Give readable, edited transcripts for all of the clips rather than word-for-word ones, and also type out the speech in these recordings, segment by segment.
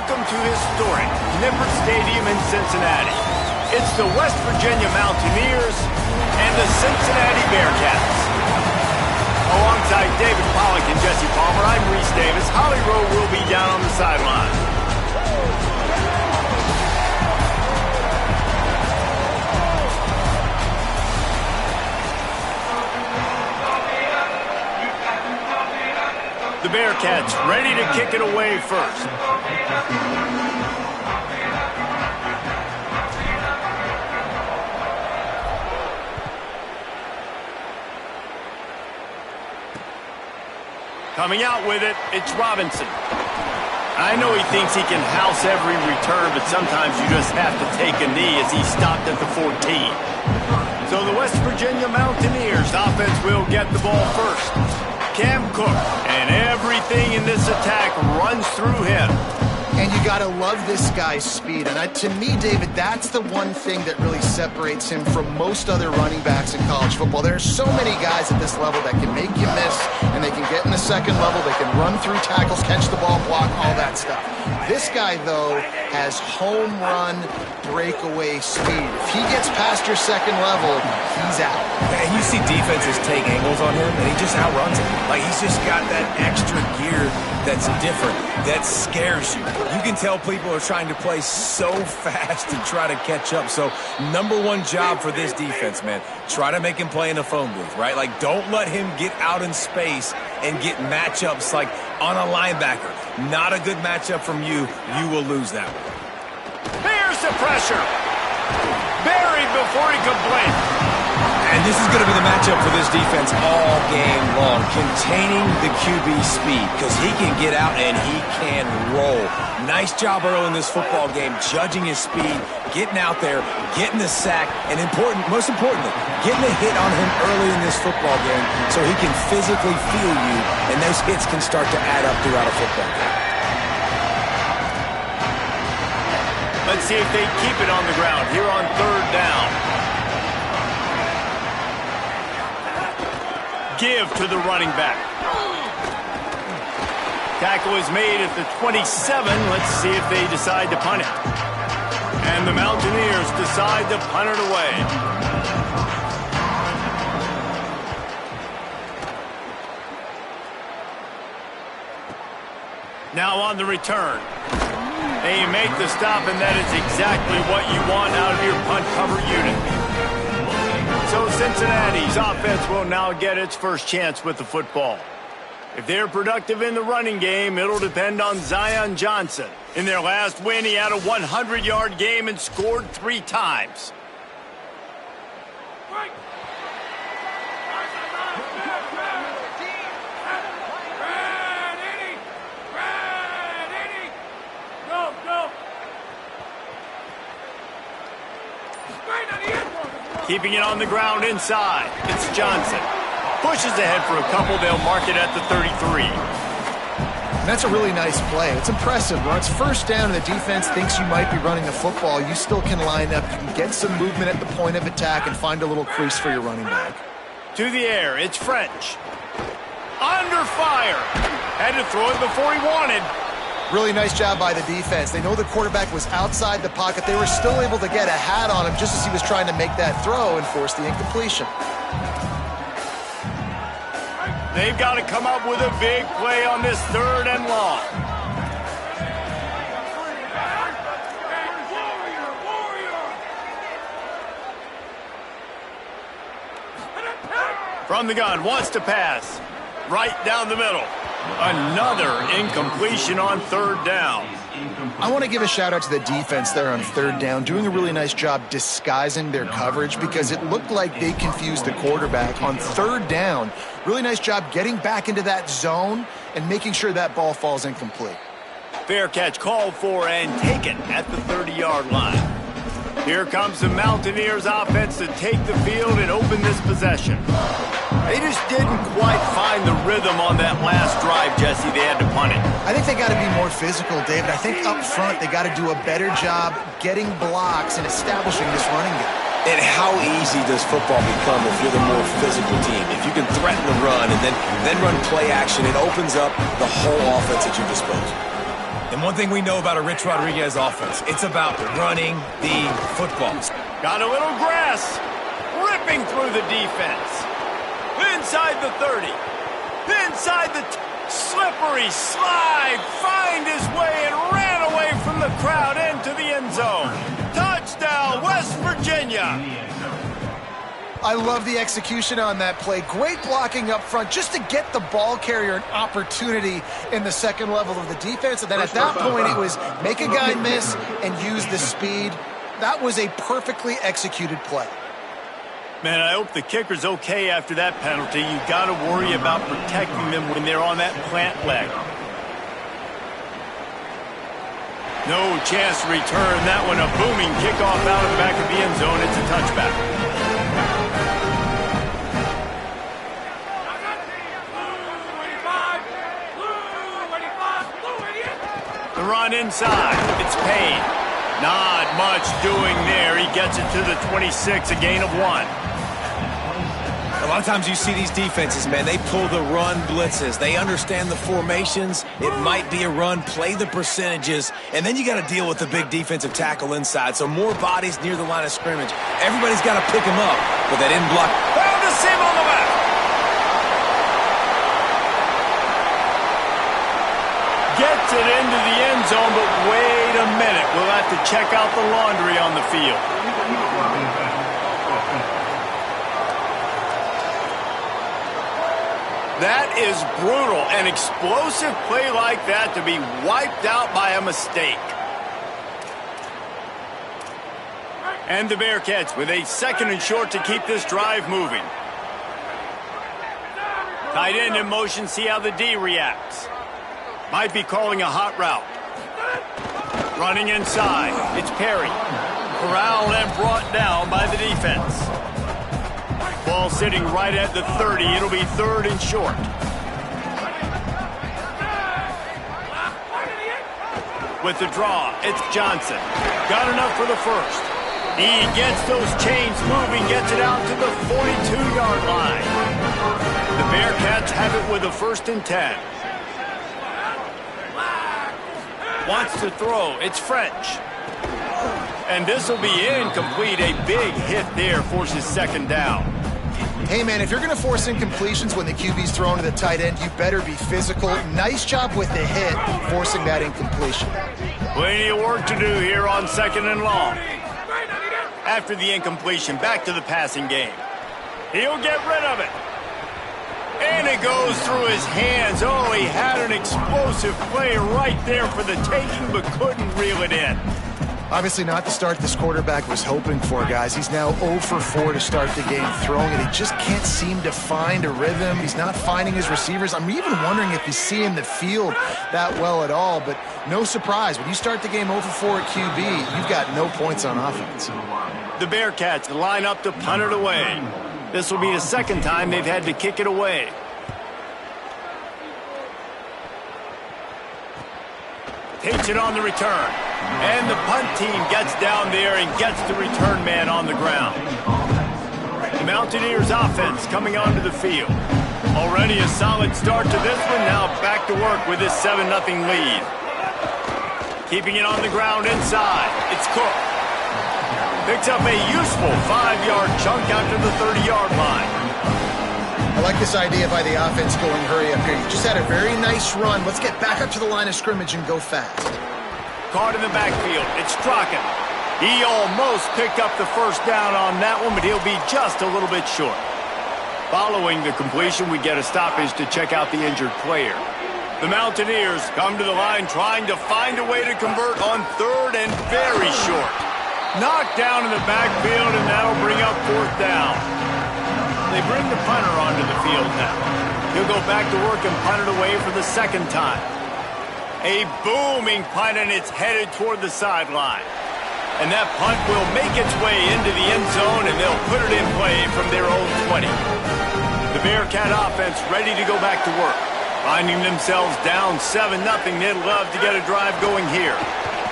Welcome to historic Nippert Stadium in Cincinnati. It's the West Virginia Mountaineers and the Cincinnati Bearcats. Alongside David Pollack and Jesse Palmer, I'm Reese Davis. Holly Rowe will be down on the sideline. The Bearcats ready to kick it away first. Coming out with it, it's Robinson. I know he thinks he can house every return, but sometimes you just have to take a knee as he stopped at the 14. So the West Virginia Mountaineers offense will get the ball first. Cam Cook, and everything in this attack runs through him. And you got to love this guy's speed. And to me, David, that's the one thing that really separates him from most other running backs in college football. There are so many guys at this level that can make you miss, and they can get in the second level. They can run through tackles, catch the ball, block, all that stuff. This guy, though, has home run breakaway speed. If he gets past your second level, he's out. And you see defenses take angles on him, and he just outruns them. Like, he's just got that extra gear that's different, that scares you. You can tell people are trying to play so fast and try to catch up. So, number one job for this defense, man, try to make him play in a phone booth, right? Like, don't let him get out in space and get matchups like on a linebacker. Not a good matchup from you. You will lose that one. Here's the pressure. Buried before he could blink. And this is going to be the matchup for this defense all game long, containing the QB speed, because he can get out and he can roll. Nice job early in this football game, judging his speed, getting out there, getting the sack, and most importantly, getting a hit on him early in this football game so he can physically feel you, and those hits can start to add up throughout a football game. Let's see if they keep it on the ground here on third down. Give to the running back. Tackle is made at the 27. Let's see if they decide to punt it. And the Mountaineers decide to punt it away. Now on the return. They make the stop, and that is exactly what you want out of your punt cover unit. So Cincinnati's offense will now get its first chance with the football. If they're productive in the running game, it'll depend on Zion Johnson. In their last win, he had a 100-yard game and scored 3 times. Keeping it on the ground inside. It's Johnson. Pushes ahead for a couple. They'll mark it at the 33. And that's a really nice play. It's impressive. When it's first down and the defense thinks you might be running the football, you still can line up. You can get some movement at the point of attack and find a little crease for your running back. To the air. It's French. Under fire. Had to throw it before he wanted. Really nice job by the defense. They know the quarterback was outside the pocket. They were still able to get a hat on him just as he was trying to make that throw and force the incompletion. They've got to come up with a big play on this third and long. From the gun, wants to pass. Right down the middle. Another incompletion on third down. I want to give a shout out to the defense there on third down, doing a really nice job disguising their coverage because it looked like they confused the quarterback on third down. Really nice job getting back into that zone and making sure that ball falls incomplete. Fair catch called for and taken at the 30-yard line. Here comes the Mountaineers offense to take the field and open this possession. They just didn't quite find the rhythm on that last drive, Jesse. They had to punt it. I think they got to be more physical, David. I think up front they got to do a better job getting blocks and establishing this running game. And how easy does football become if you're the more physical team? If you can threaten the run and then run play action, it opens up the whole offense at your disposal. And one thing we know about a Rich Rodriguez offense, it's about running the football. Got a little grass. Ripping through the defense. Inside the 30. Inside the slippery slide. Find his way and ran away from the crowd into the end zone. Touchdown, West Virginia. I love the execution on that play. Great blocking up front just to get the ball carrier an opportunity in the second level of the defense. And then at that point, it was make a guy miss and use the speed. That was a perfectly executed play. Man, I hope the kicker's okay after that penalty. You got to worry about protecting them when they're on that plant leg. No chance to return that one. A booming kickoff out of the back of the end zone. It's a touchback. The run inside. It's Payne. Not much doing there. He gets it to the 26, a gain of 1. A lot of times you see these defenses, man, they pull the run blitzes. They understand the formations. It might be a run, play the percentages, and then you got to deal with the big defensive tackle inside. So more bodies near the line of scrimmage. Everybody's got to pick him up, but that in block. Found a seam on the left. Gets it into the end zone, but wait a minute. We'll have to check out the laundry on the field. That is brutal. An explosive play like that to be wiped out by a mistake. And the Bearcats with a 2nd and short to keep this drive moving. Tight end in motion, see how the D reacts. Might be calling a hot route. Running inside. It's Perry. Corralled and brought down by the defense. Ball sitting right at the 30. It'll be 3rd and short. With the draw, it's Johnson. Got enough for the first. He gets those chains moving, gets it out to the 42-yard line. The Bearcats have it with a 1st and 10. Wants to throw. It's French. And this will be incomplete. A big hit there forces 2nd down. Hey, man, if you're going to force incompletions when the QB's thrown to the tight end, you better be physical. Nice job with the hit, forcing that incompletion. Plenty of work to do here on 2nd and long. After the incompletion, back to the passing game. He'll get rid of it. And it goes through his hands. Oh, he had an explosive play right there for the taking, but couldn't reel it in. Obviously not the start this quarterback was hoping for, guys. He's now 0 for 4 to start the game throwing it. He just can't seem to find a rhythm. He's not finding his receivers. I'm even wondering if he's seeing the field that well at all, but no surprise. When you start the game 0 for 4 at QB, you've got no points on offense. The Bearcats line up to punt it away. This will be the 2nd time they've had to kick it away. Takes it on the return. And the punt team gets down there and gets the return man on the ground. The Mountaineers offense coming onto the field. Already a solid start to this one. Now back to work with this 7-0 lead. Keeping it on the ground inside. It's Cook. Picks up a useful 5-yard chunk out to the 30-yard line. I like this idea by the offense going hurry up here. You just had a very nice run. Let's get back up to the line of scrimmage and go fast. Caught in the backfield. It's Strachan. He almost picked up the 1st down on that one, but he'll be just a little bit short. Following the completion, we get a stoppage to check out the injured player. The Mountaineers come to the line trying to find a way to convert on 3rd and very short. Knocked down in the backfield, and that'll bring up 4th down. They bring the punter onto the field now. He'll go back to work and punt it away for the 2nd time. A booming punt, and it's headed toward the sideline. And that punt will make its way into the end zone, and they'll put it in play from their own 20. The Bearcat offense ready to go back to work. Finding themselves down 7-0, they'd love to get a drive going here.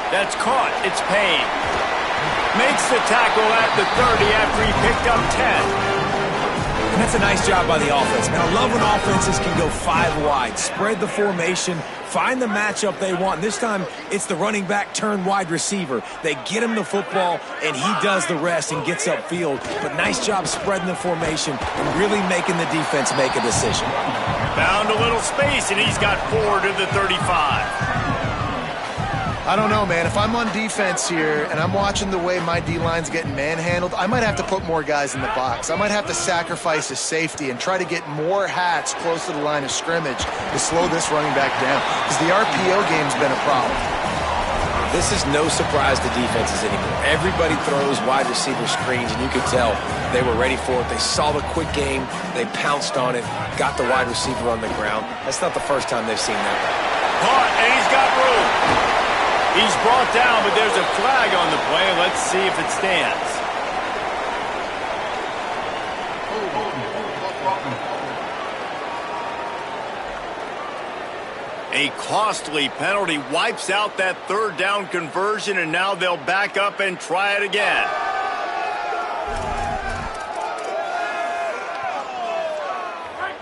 That's caught. It's Payne. Makes the tackle at the 30 after he picked up 10. And that's a nice job by the offense. And I love when offenses can go 5 wide, spread the formation, find the matchup they want. This time, it's the running back turned wide receiver. They get him the football, and he does the rest and gets upfield. But nice job spreading the formation and really making the defense make a decision. Found a little space, and he's got 4 to the 35. I don't know, man. If I'm on defense here and I'm watching the way my D-line's getting manhandled, I might have to put more guys in the box. I might have to sacrifice a safety and try to get more hats close to the line of scrimmage to slow this running back down, because the RPO game's been a problem. This is no surprise to defenses anymore. Everybody throws wide receiver screens, and you could tell they were ready for it. They saw the quick game. They pounced on it, got the wide receiver on the ground. That's not the first time they've seen that. Caught, and he's got room. He's brought down, but there's a flag on the play. Let's see if it stands. A costly penalty wipes out that 3rd down conversion, and now they'll back up and try it again.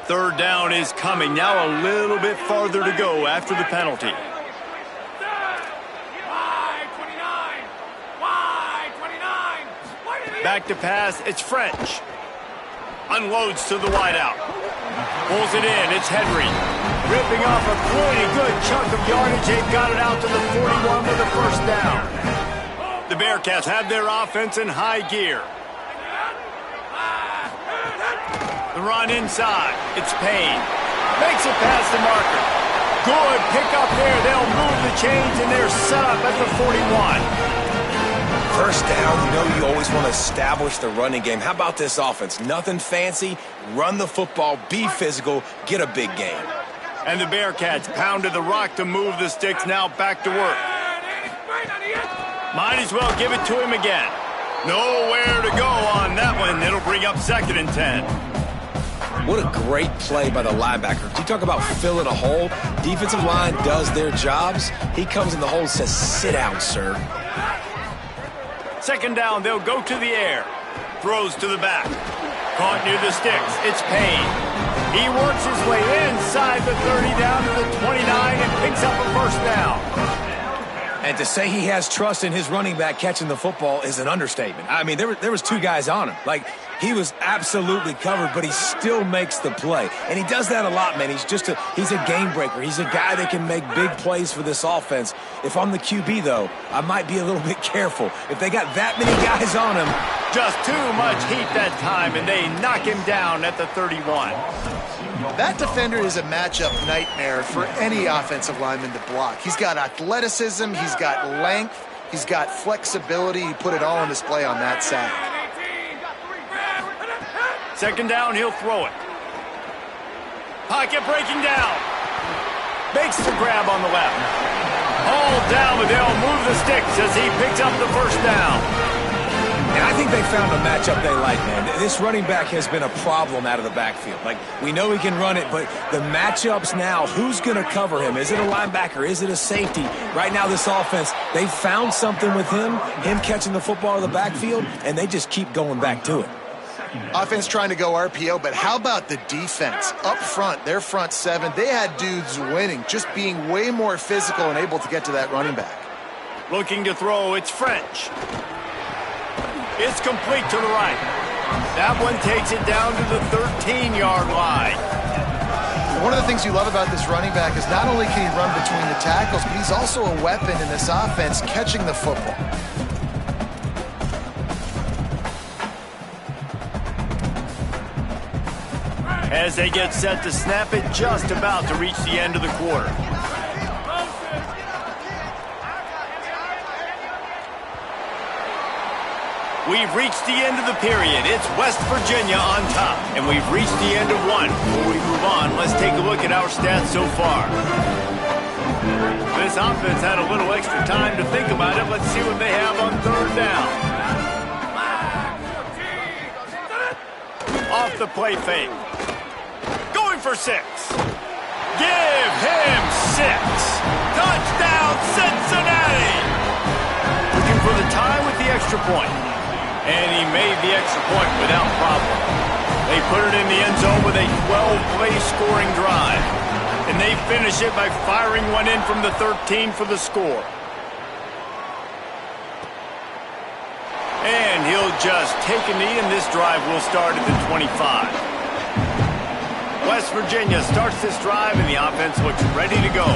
Third down is coming. Now a little bit farther to go after the penalty. Back to pass, it's French. Unloads to the wideout. Pulls it in, it's Henry. Ripping off a pretty good chunk of yardage. They've got it out to the 41 with a 1st down. The Bearcats have their offense in high gear. The run inside, it's Payne. Makes it past the marker. Good pick up there. They'll move the chains, and they're set up at the 41. 1st down, you know you always want to establish the running game. How about this offense? Nothing fancy. Run the football, be physical, get a big gain. And the Bearcats pounded the rock to move the sticks. Now back to work. Might as well give it to him again. Nowhere to go on that one. It'll bring up 2nd and 10. What a great play by the linebacker. You talk about filling a hole. Defensive line does their jobs. He comes in the hole and says, "Sit down, sir." 2nd down, they'll go to the air. Throws to the back. Caught near the sticks. It's Payne. He works his way inside the 30 down to the 29 and picks up a 1st down. And to say he has trust in his running back catching the football is an understatement. I mean, there was 2 guys on him. Like, he was absolutely covered, but he still makes the play. And he does that a lot, man. He's a game breaker. He's a guy that can make big plays for this offense. If I'm the QB, though, I might be a little bit careful. If they got that many guys on him. Just too much heat that time, and they knock him down at the 31. That defender is a matchup nightmare for any offensive lineman to block. He's got athleticism, he's got length, he's got flexibility. He put it all on display on that sack. 2nd down, he'll throw it. Pocket breaking down. Makes the grab on the left. Hauled down, but they'll move the sticks as he picks up the 1st down. And I think they found a matchup they like, man. This running back has been a problem out of the backfield. Like, we know he can run it, but the matchups now, who's going to cover him? Is it a linebacker? Is it a safety? Right now, this offense, they found something with him catching the football out of the backfield, and they just keep going back to it. Offense trying to go RPO, but how about the defense? Up front, their front 7, they had dudes winning, just being way more physical and able to get to that running back. Looking to throw, it's French. It's complete to the right. That one takes it down to the 13-yard line. One of the things you love about this running back is not only can he run between the tackles, but he's also a weapon in this offense catching the football. As they get set to snap it, just about to reach the end of the quarter. We've reached the end of the period. It's West Virginia on top, and we've reached the end of one. Before we move on, let's take a look at our stats so far. This offense had a little extra time to think about it. Let's see what they have on 3rd down. Off the play fake. Going for 6. Give him 6. Touchdown, Cincinnati! Looking for the tie with the extra point. And he made the extra point without problem. They put it in the end zone with a 12-play scoring drive. And they finish it by firing one in from the 13 for the score. And he'll just take a knee, and this drive will start at the 25. West Virginia starts this drive, and the offense looks ready to go.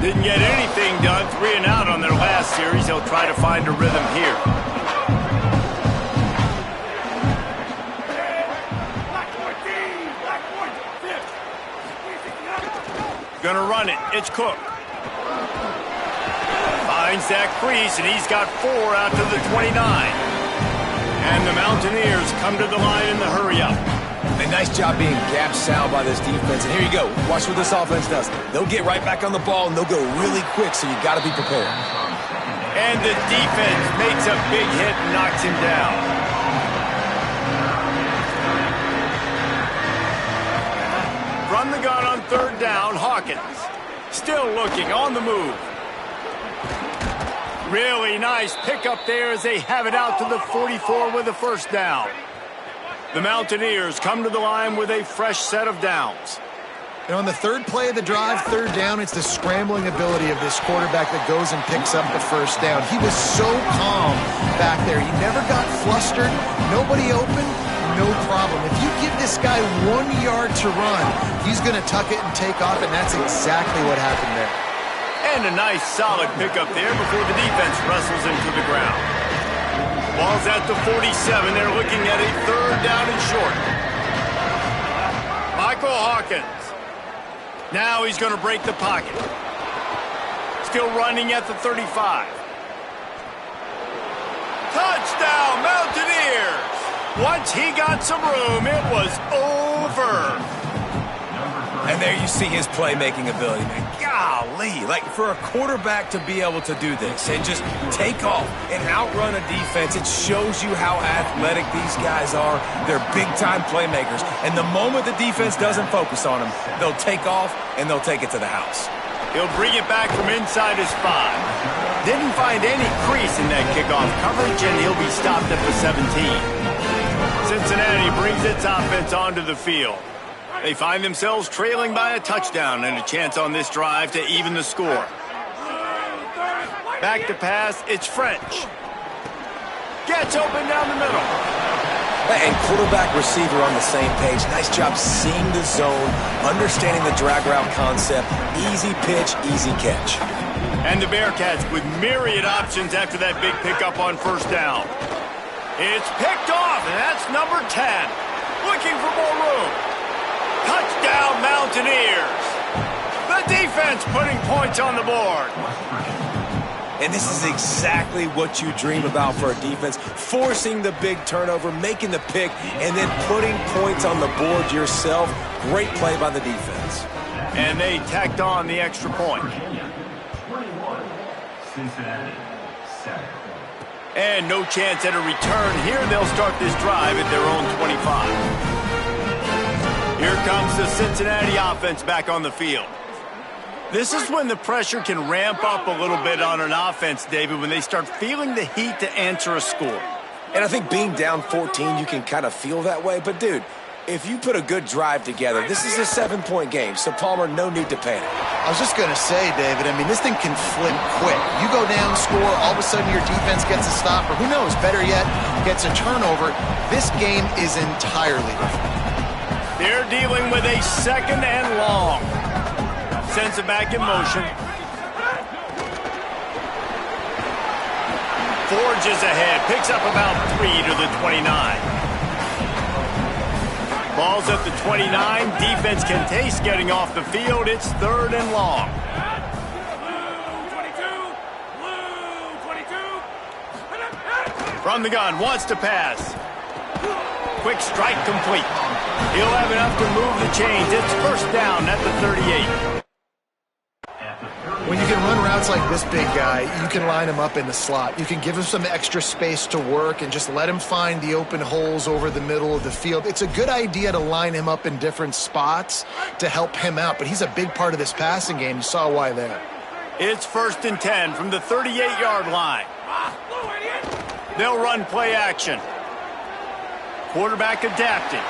Didn't get anything done, 3 and out on their last series. They'll try to find a rhythm here. Gonna run it. It's Cook. Finds that crease, and he's got 4 out to the 29. And the Mountaineers come to the line in the hurry-up. A nice job being gapped sound by this defense. And here you go. Watch what this offense does. They'll get right back on the ball, and they'll go really quick, so you got to be prepared. And the defense makes a big hit and knocks him down. From the gun on 3rd down, Hawkins. Still looking on the move. Really nice pickup there as they have it out to the 44 with a 1st down. The Mountaineers come to the line with a fresh set of downs. And on the 3rd play of the drive, 3rd down, it's the scrambling ability of this quarterback that goes and picks up the 1st down. He was so calm back there. He never got flustered. Nobody open, no problem. If you give this guy 1 yard to run, he's going to tuck it and take off, and that's exactly what happened there. And a nice solid pickup there before the defense wrestles him to the ground. Ball's at the 47. They're looking at a 3rd down and short. Michael Hawkins. Now he's going to break the pocket. Still running at the 35. Touchdown, Mountaineers! Once he got some room, it was over. And there you see his playmaking ability, man. Golly, like for a quarterback to be able to do this and just take off and outrun a defense, it shows you how athletic these guys are. They're big-time playmakers. And the moment the defense doesn't focus on them, they'll take off and they'll take it to the house. He'll bring it back from inside his 5. Didn't find any crease in that kickoff coverage, and he'll be stopped at the 17. Cincinnati brings its offense onto the field. They find themselves trailing by a touchdown and a chance on this drive to even the score. Back to pass, it's French. Gets open down the middle. And quarterback receiver on the same page. Nice job seeing the zone, understanding the drag route concept. Easy pitch, easy catch. And the Bearcats with myriad options after that big pickup on 1st down. It's picked off, and that's number 10. Looking for more room. Touchdown, Mountaineers. The defense putting points on the board. And this is exactly what you dream about for a defense. Forcing the big turnover, making the pick, and then putting points on the board yourself. Great play by the defense. And they tacked on the extra point. Cincinnati, 7. And no chance at a return here. They'll start this drive at their own 25. Here comes the Cincinnati offense back on the field. This is when the pressure can ramp up a little bit on an offense, David, when they start feeling the heat to answer a score. And I think being down 14, you can kind of feel that way. But, dude, if you put a good drive together, this is a 7-point game. So, Palmer, no need to panic. I was just going to say, David, I mean, this thing can flip quick. You go down, score, all of a sudden your defense gets a stop, or who knows, better yet, gets a turnover. This game is entirely different. They're dealing with a 2nd and long. Sends it back in motion. Forges ahead. Picks up about 3 to the 29. Ball's at the 29. Defense can taste getting off the field. It's 3rd and long. From the gun. Wants to pass. Quick strike complete. He'll have enough to move the chains. It's 1st down at the 38. When you can run routes like this big guy, you can line him up in the slot. You can give him some extra space to work and just let him find the open holes over the middle of the field. It's a good idea to line him up in different spots to help him out, but he's a big part of this passing game. You saw why there. It's 1st and 10 from the 38-yard line. They'll run play action. Quarterback adapting.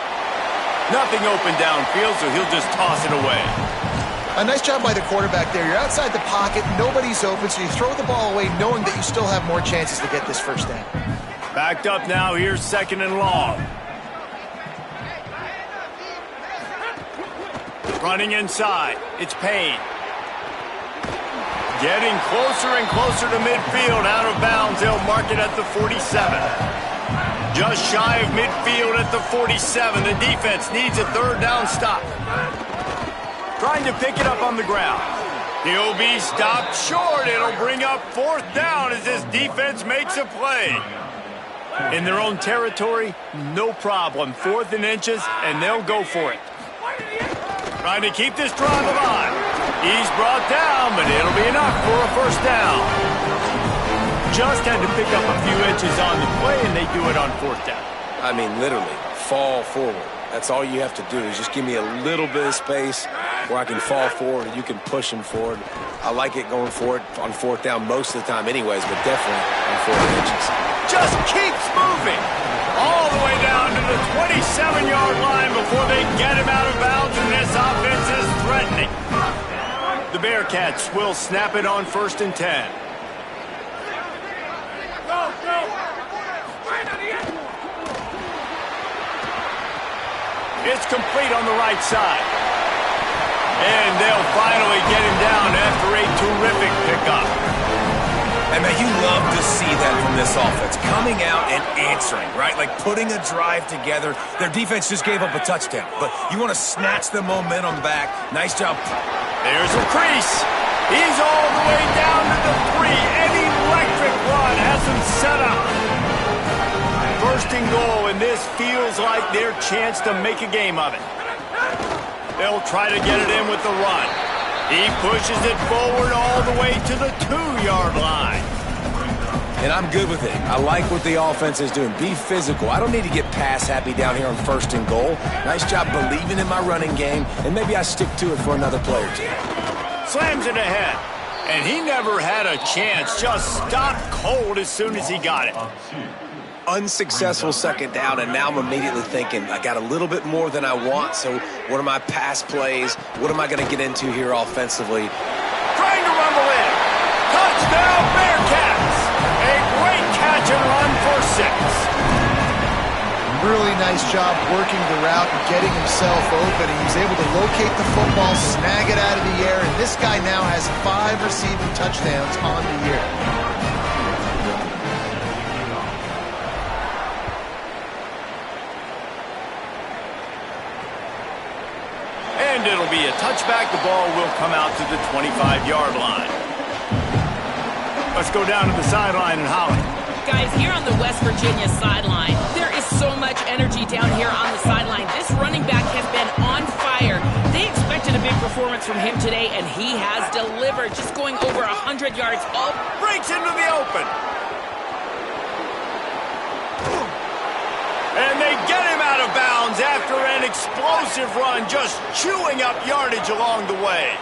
Nothing open downfield, so he'll just toss it away. A nice job by the quarterback there. You're outside the pocket, nobody's open, so you throw the ball away knowing that you still have more chances to get this first down. Backed up now, here's 2nd and long. Running inside, it's Payne. Getting closer and closer to midfield, out of bounds. They'll mark it at the 47. Just shy of midfield at the 47. The defense needs a 3rd down stop. Trying to pick it up on the ground. He'll be stopped short. It'll bring up 4th down as this defense makes a play. In their own territory, no problem. 4th and inches, and they'll go for it. Trying to keep this drive alive. He's brought down, but it'll be enough for a 1st down. Just had to pick up a few inches on the play, and they do it on 4th down. I mean, literally, fall forward. That's all you have to do is just give me a little bit of space where I can fall forward and you can push him forward. I like it going forward on 4th down most of the time anyways, but definitely on 4th inches. Just keeps moving all the way down to the 27-yard line before they get him out of bounds, and this offense is threatening. The Bearcats will snap it on 1st and 10. It's complete on the right side. And they'll finally get him down after a terrific pickup. And man, you love to see that from this offense. Coming out and answering, right? Like putting a drive together. Their defense just gave up a touchdown. But you want to snatch the momentum back. Nice job. There's a crease. He's all the way down to the 3. An electric run has him set up. 1st and goal, and this feels like their chance to make a game of it. They'll try to get it in with the run. He pushes it forward all the way to the 2-yard line. And I'm good with it. I like what the offense is doing. Be physical. I don't need to get pass happy down here on 1st and goal. Nice job believing in my running game, and maybe I stick to it for another play or 2. Slams it ahead. And he never had a chance. Just stopped cold as soon as he got it. Unsuccessful 2nd down, and now I'm immediately thinking, I got a little bit more than I want, so what are my pass plays? What am I going to get into here offensively? Trying to rumble in. Touchdown, Bearcats! A great catch and run for 6. Really nice job working the route and getting himself open. He was able to locate the football, snag it out of the air, and this guy now has 5 receiving touchdowns on the year. And it'll be a touchback. The ball will come out to the 25-yard line. Let's go down to the sideline and Holly. Guys, here on the West Virginia sideline, there is so much energy down here on the sideline. This running back has been on fire. They expected a big performance from him today, and he has delivered, just going over 100 yards. All breaks into the open. And they get him out of bounds after an explosive run, just chewing up yardage along the way.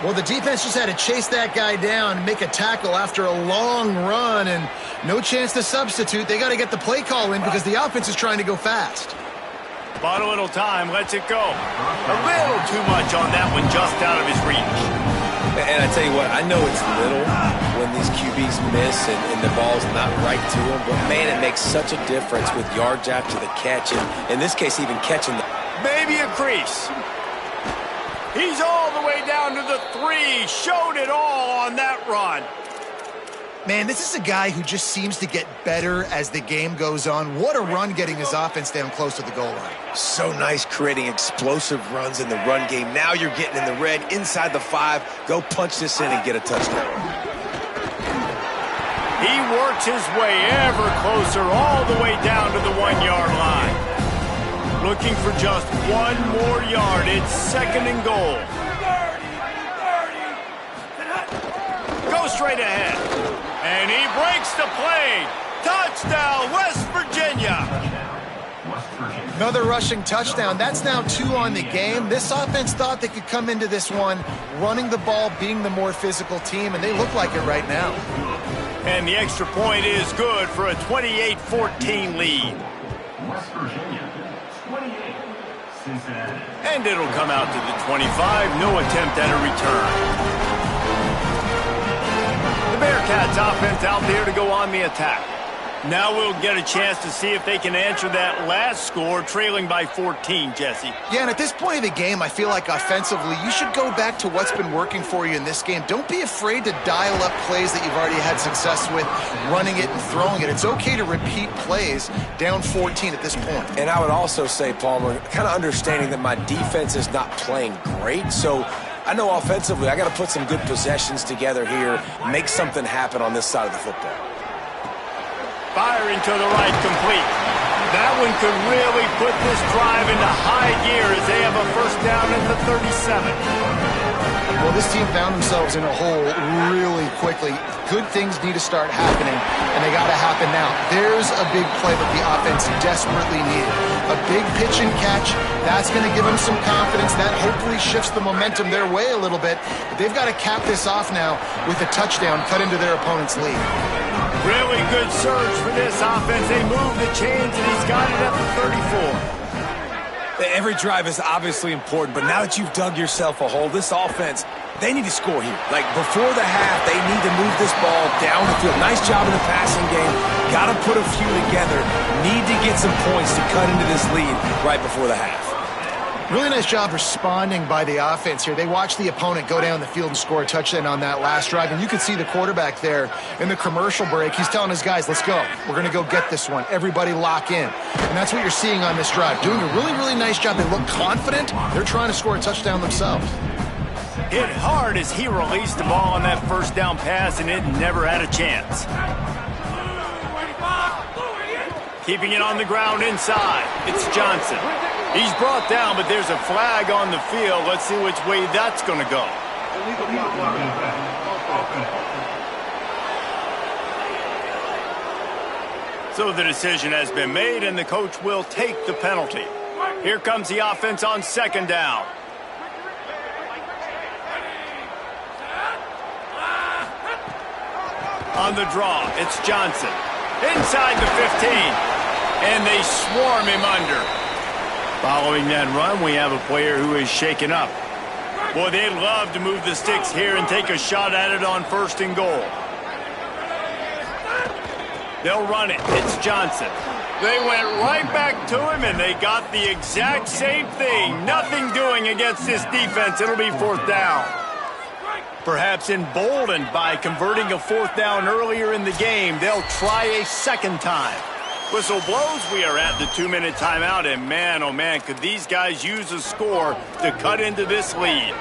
Well, the defense just had to chase that guy down and make a tackle after a long run, and no chance to substitute. They got to get the play call in because the offense is trying to go fast. Bought a little time, lets it go. A little too much on that one, just out of his reach. And I tell you what, I know it's little when these QBs miss and the ball's not right to them, but man, it makes such a difference with yards after the catch, and in this case, even catching the... Maybe a crease. He's all the way down to the 3. Showed it all on that run. Man, this is a guy who just seems to get better as the game goes on. What a run getting his offense down close to the goal line. So nice creating explosive runs in the run game. Now you're getting in the red, inside the 5. Go punch this in and get a touchdown. He works his way ever closer all the way down to the 1-yard line. Looking for just 1 more yard. It's 2nd and goal. Go straight ahead. And he breaks the play. Touchdown, West Virginia. Another rushing touchdown. That's now 2 on the game. This offense thought they could come into this one running the ball, being the more physical team, and they look like it right now. And the extra point is good for a 28-14 lead. West Virginia, 28-6. Cincinnati. And it'll come out to the 25. No attempt at a return. The Bearcats offense out there to go on the attack. Now we'll get a chance to see if they can answer that last score, trailing by 14, Jesse. Yeah, and at this point of the game, I feel like offensively, you should go back to what's been working for you in this game. Don't be afraid to dial up plays that you've already had success with, running it and throwing it. It's okay to repeat plays down 14 at this point. And I would also say, Palmer, kind of understanding that my defense is not playing great, so I know offensively I got to put some good possessions together here, make something happen on this side of the football. Firing to the right, complete. That one could really put this drive into high gear as they have a first down at the 37. Well, this team found themselves in a hole really quickly. Good things need to start happening, and they got to happen now. There's a big play that the offense desperately needed. A big pitch and catch. That's going to give them some confidence. That hopefully shifts the momentum their way a little bit. But they've got to cap this off now with a touchdown cut into their opponent's lead. Really good surge for this offense. They move the chains, and he's got it at the 34. Every drive is obviously important, but now that you've dug yourself a hole, this offense, they need to score here. Like, before the half, they need to move this ball down the field. Nice job in the passing game. Got to put a few together. Need to get some points to cut into this lead right before the half. Really nice job responding by the offense here. They watched the opponent go down the field and score a touchdown on that last drive, and you could see the quarterback there in the commercial break. He's telling his guys, let's go. We're going to go get this one. Everybody lock in. And that's what you're seeing on this drive. Doing a really, really nice job. They look confident. They're trying to score a touchdown themselves. Hit hard as he released the ball on that first down pass, and it never had a chance. Keeping it on the ground inside. It's Johnson. He's brought down, but there's a flag on the field. Let's see which way that's going to go. So the decision has been made, and the coach will take the penalty. Here comes the offense on second down. On the draw, it's Johnson. Inside the 15, and they swarm him under. Following that run, we have a player who is shaken up. Boy, they'd love to move the sticks here and take a shot at it on first and goal. They'll run it. It's Johnson. They went right back to him, and they got the exact same thing. Nothing doing against this defense. It'll be fourth down. Perhaps emboldened by converting a fourth down earlier in the game, they'll try a second time. Whistle blows, we are at the 2-minute timeout, and man, oh man, could these guys use a score to cut into this lead.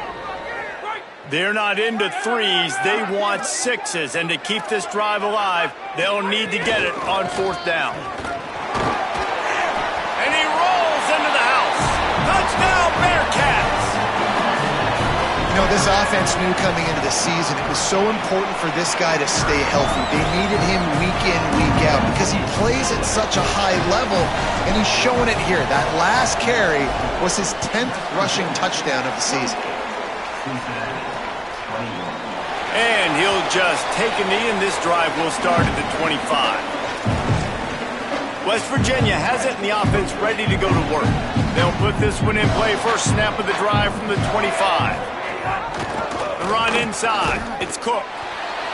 They're not into threes, they want sixes, and to keep this drive alive, they'll need to get it on fourth down. And he rolls into the house. Touchdown, Bearcats! You know, this offense knew coming into the season it was so important for this guy to stay healthy. They needed him week in, week out because he plays at such a high level, and he's showing it here. That last carry was his 10th rushing touchdown of the season. And he'll just take a knee, and this drive will start at the 25. West Virginia has it, and the offense ready to go to work. They'll put this one in play. First snap of the drive from the 25. The run inside. It's Cook.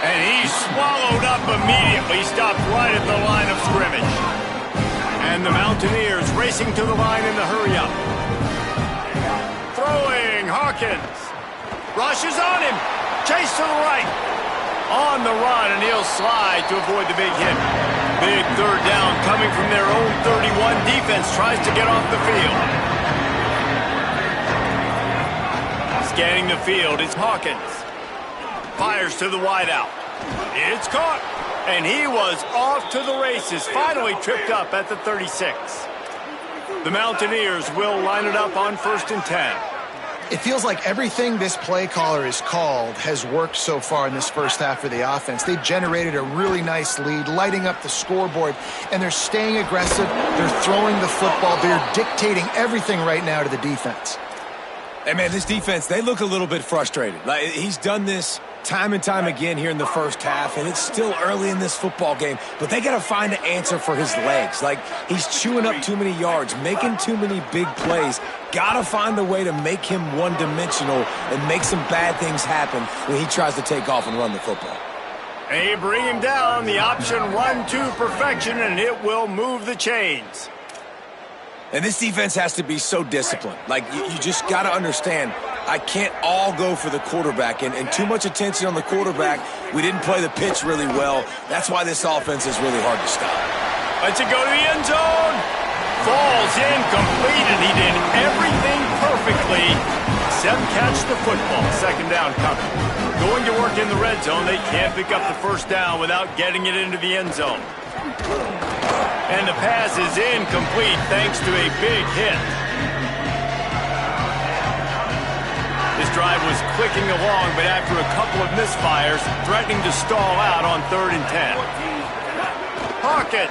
And he's swallowed up immediately. Stopped right at the line of scrimmage. And the Mountaineers racing to the line in the hurry-up. Throwing, Hawkins. Rushes on him. Chase to the right. On the run, and he'll slide to avoid the big hit. Big third down coming from their own 31. Defense tries to get off the field. Scanning the field, it's Hawkins. Fires to the wideout. It's caught. And he was off to the races. Finally tripped up at the 36. The Mountaineers will line it up on 1st and 10. It feels like everything this play caller has called has worked so far in this first half of the offense. They've generated a really nice lead, lighting up the scoreboard, and they're staying aggressive. They're throwing the football. They're dictating everything right now to the defense. Hey, man, this defense, they look a little bit frustrated. Like, he's done this time and time again here in the first half, and it's still early in this football game, but they got to find an answer for his legs. Like, he's chewing up too many yards, making too many big plays. Got to find a way to make him one-dimensional and make some bad things happen when he tries to take off and run the football. They bring him down, the option run to perfection, and it will move the chains. And this defense has to be so disciplined. Like, you just got to understand, I can't all go for the quarterback, and too much attention on the quarterback. We didn't play the pitch really well. That's why this offense is really hard to stop. Let's it go to the end zone. Falls incomplete, and he did everything perfectly except catch the football. Second down coming. Going to work in the red zone. They can't pick up the first down without getting it into the end zone. And the pass is incomplete thanks to a big hit. This drive was clicking along, but after a couple of misfires, threatening to stall out on 3rd and 10. Hawkins.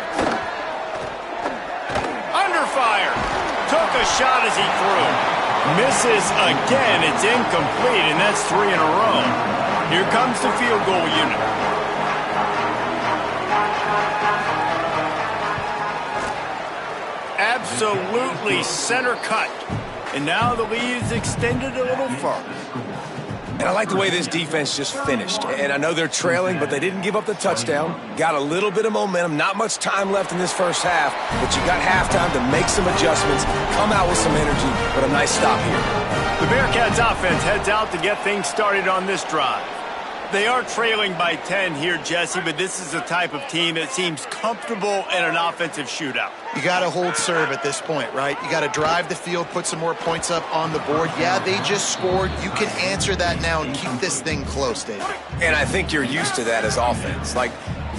Under fire. Took a shot as he threw. Misses again. It's incomplete, and that's 3 in a row. Here comes the field goal unit. Absolutely center cut. And now the lead is extended a little further. And I like the way this defense just finished. And I know they're trailing, but they didn't give up the touchdown. Got a little bit of momentum. Not much time left in this first half, but you got halftime to make some adjustments, come out with some energy, but a nice stop here. The Bearcats offense heads out to get things started on this drive. They are trailing by 10 here, Jesse, but this is the type of team that seems comfortable in an offensive shootout. You got to hold serve at this point, right? You got to drive the field, put some more points up on the board. Yeah, they just scored. You can answer that now and keep this thing close, David. And I think you're used to that as offense. Like,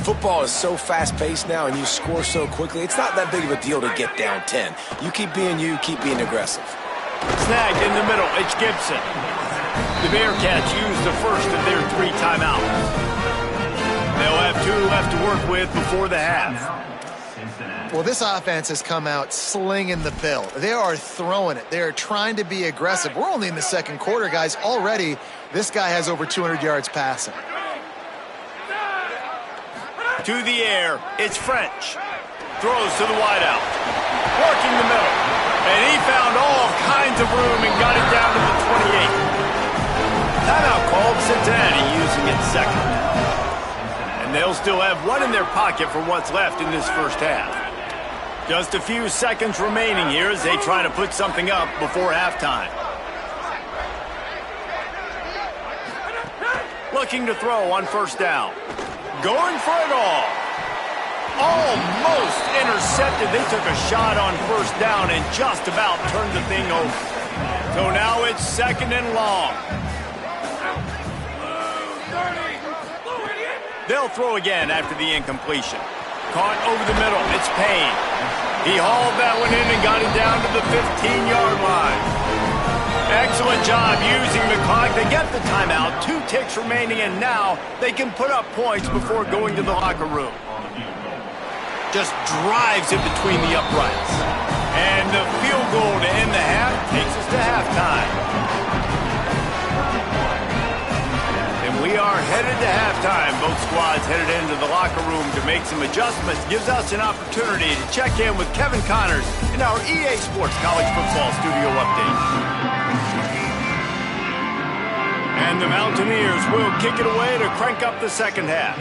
football is so fast-paced now and you score so quickly, it's not that big of a deal to get down 10. You keep being you, keep being aggressive. Snagged in the middle, it's Gibson. The Bearcats use the first of their 3 timeouts. They'll have 2 left to work with before the half. Well, this offense has come out slinging the pill. They are throwing it. They are trying to be aggressive. We're only in the second quarter, guys. Already, this guy has over 200 yards passing. To the air, it's French. Throws to the wideout. Working the middle. And he found all kinds of room and got it down to the 28. Timeout called, Cincinnati using it second. And they'll still have 1 in their pocket for what's left in this first half. Just a few seconds remaining here as they try to put something up before halftime. Looking to throw on first down. Going for it all. Almost intercepted. They took a shot on first down and just about turned the thing over. So now it's 2nd and long. They'll throw again after the incompletion. Caught over the middle. It's Payne. He hauled that one in and got it down to the 15-yard line. Excellent job using the clock. They get the timeout. 2 ticks remaining, and now they can put up points before going to the locker room. Just drives it between the uprights. And the field goal to end the half takes us to halftime. And we are headed to halftime. Both squads headed into the locker room to make some adjustments. Gives us an opportunity to check in with Kevin Connors in our EA Sports College Football Studio Update. And the Mountaineers will kick it away to crank up the second half.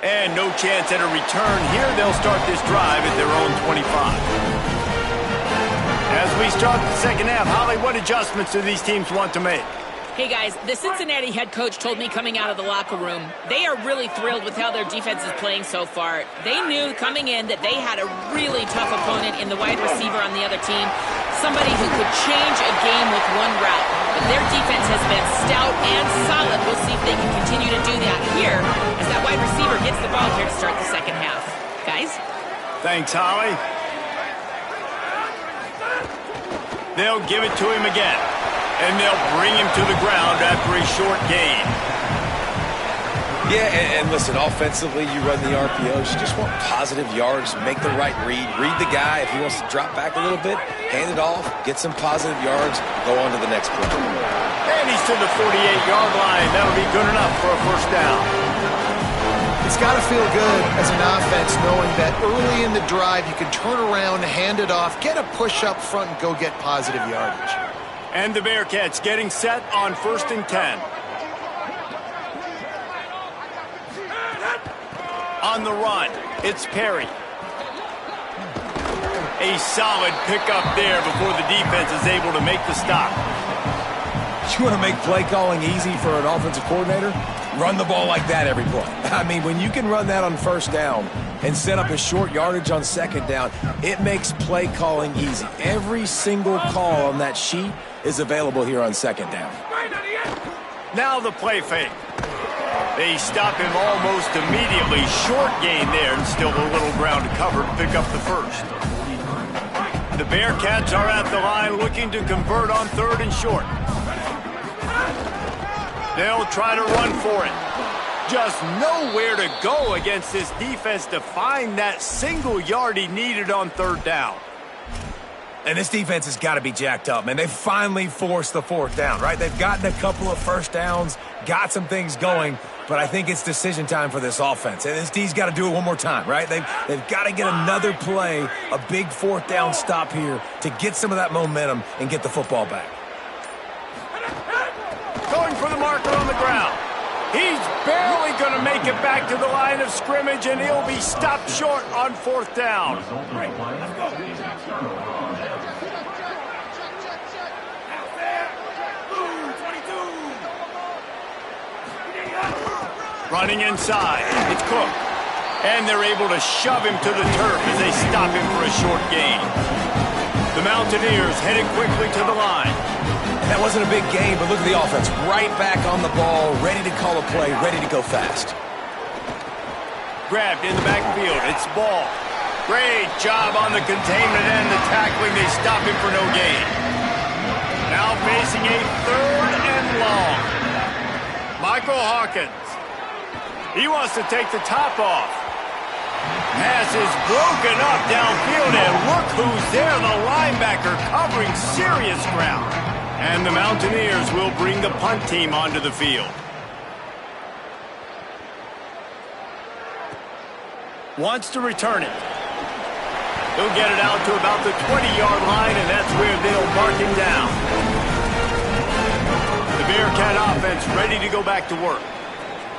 And no chance at a return here. They'll start this drive at their own 25. As we start the second half, Holly, what adjustments do these teams want to make? Hey, guys, the Cincinnati head coach told me coming out of the locker room, they are really thrilled with how their defense is playing so far. They knew coming in that they had a really tough opponent in the wide receiver on the other team, somebody who could change a game with one route. But their defense has been stout and solid. We'll see if they can continue to do that here as that wide receiver gets the ball here to start the second half. Guys? Thanks, Holly. They'll give it to him again. And they'll bring him to the ground after a short gain. Yeah, and listen, offensively, you run the RPOs. You just want positive yards, make the right read the guy. If he wants to drop back a little bit, hand it off, get some positive yards, go on to the next play. And he's to the 48-yard line. That'll be good enough for a first down. It's got to feel good as an offense knowing that early in the drive you can turn around, hand it off, get a push up front, and go get positive yardage. And the Bearcats getting set on 1st and 10. On the run, it's Perry. A solid pickup there before the defense is able to make the stop. You want to make play calling easy for an offensive coordinator? Run the ball like that every play. I mean, when you can run that on first down and set up a short yardage on second down, it makes play calling easy. Every single call on that sheet is available here on second down. Now the play fake. They stop him almost immediately. Short gain there, and still a little ground to cover to pick up the first. The Bearcats are at the line looking to convert on 3rd and short. They'll try to run for it. Just nowhere to go against this defense to find that single yard he needed on 3rd down. And this defense has got to be jacked up, man. They finally forced the 4th down, right? They've gotten a couple of first downs, got some things going, but I think it's decision time for this offense. And this D's got to do it one more time, right? They've got to get another play, a big 4th down stop here to get some of that momentum and get the football back. Going for the marker on the ground. He's barely going to make it back to the line of scrimmage, and he'll be stopped short on 4th down. Running inside, it's Cook. And they're able to shove him to the turf as they stop him for a short gain. The Mountaineers headed quickly to the line. That wasn't a big game, but look at the offense. Right back on the ball, ready to call a play, ready to go fast. Grabbed in the backfield, it's Ball. Great job on the containment and the tackling. They stop him for no gain. Now facing a 3rd and long. Michael Hawkins. He wants to take the top off. Pass is broken up downfield, and look who's there, the linebacker covering serious ground. And the Mountaineers will bring the punt team onto the field. Wants to return it. He'll get it out to about the 20-yard line, and that's where they'll mark him down. The Bearcat offense ready to go back to work.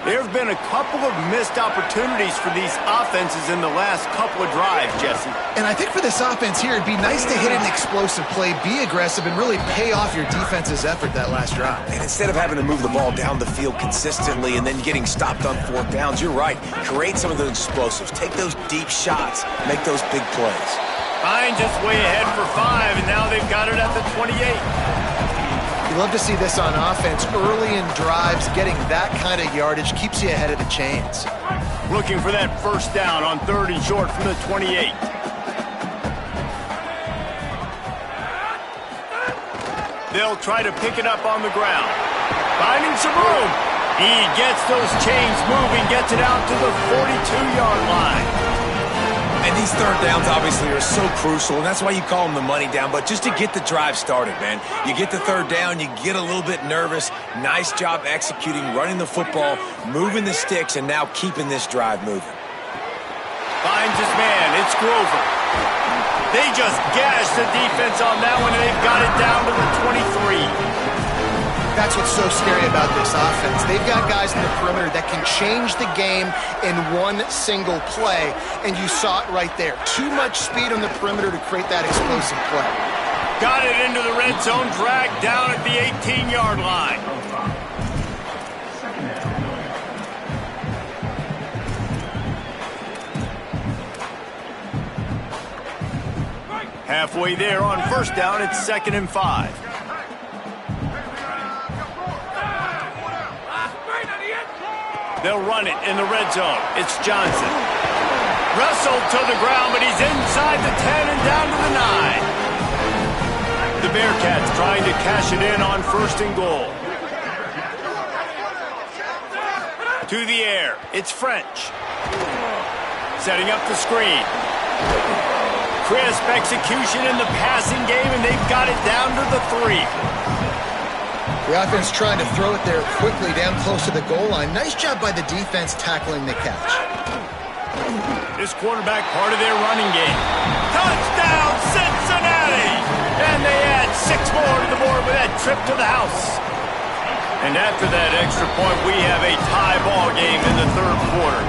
There have been a couple of missed opportunities for these offenses in the last couple of drives, Jesse. And I think for this offense here, it'd be nice to hit an explosive play, be aggressive, and really pay off your defense's effort that last drive. And instead of having to move the ball down the field consistently and then getting stopped on 4th downs, you're right. Create some of those explosives. Take those deep shots. Make those big plays. Hines is way ahead for 5, and now they've got it at the 28. You love to see this on offense. Early in drives, getting that kind of yardage keeps you ahead of the chains. Looking for that first down on 3rd and short from the 28. They'll try to pick it up on the ground. Finding some room. He gets those chains moving, gets it out to the 42-yard line. And these 3rd downs obviously are so crucial, and that's why you call them the money down. But just to get the drive started, man, you get the 3rd down, you get a little bit nervous. Nice job executing, running the football, moving the sticks, and now keeping this drive moving. Finds his man. It's Grover. They just gashed the defense on that one, and they've got it down to the 23. That's what's so scary about this offense. They've got guys in the perimeter that can change the game in one single play, and you saw it right there. Too much speed on the perimeter to create that explosive play. Got it into the red zone, dragged down at the 18-yard line. Halfway there on first down, it's 2nd and 5. They'll run it in the red zone. It's Johnson. Wrestled to the ground, but he's inside the 10 and down to the 9. The Bearcats trying to cash it in on 1st and goal. To the air, it's French. Setting up the screen. Crisp execution in the passing game, and they've got it down to the 3. The offense trying to throw it there quickly down close to the goal line. Nice job by the defense tackling the catch. This quarterback part of their running game. Touchdown, Cincinnati! And they add 6 more to the board with that trip to the house. And after that extra point, we have a tie ball game in the 3rd quarter.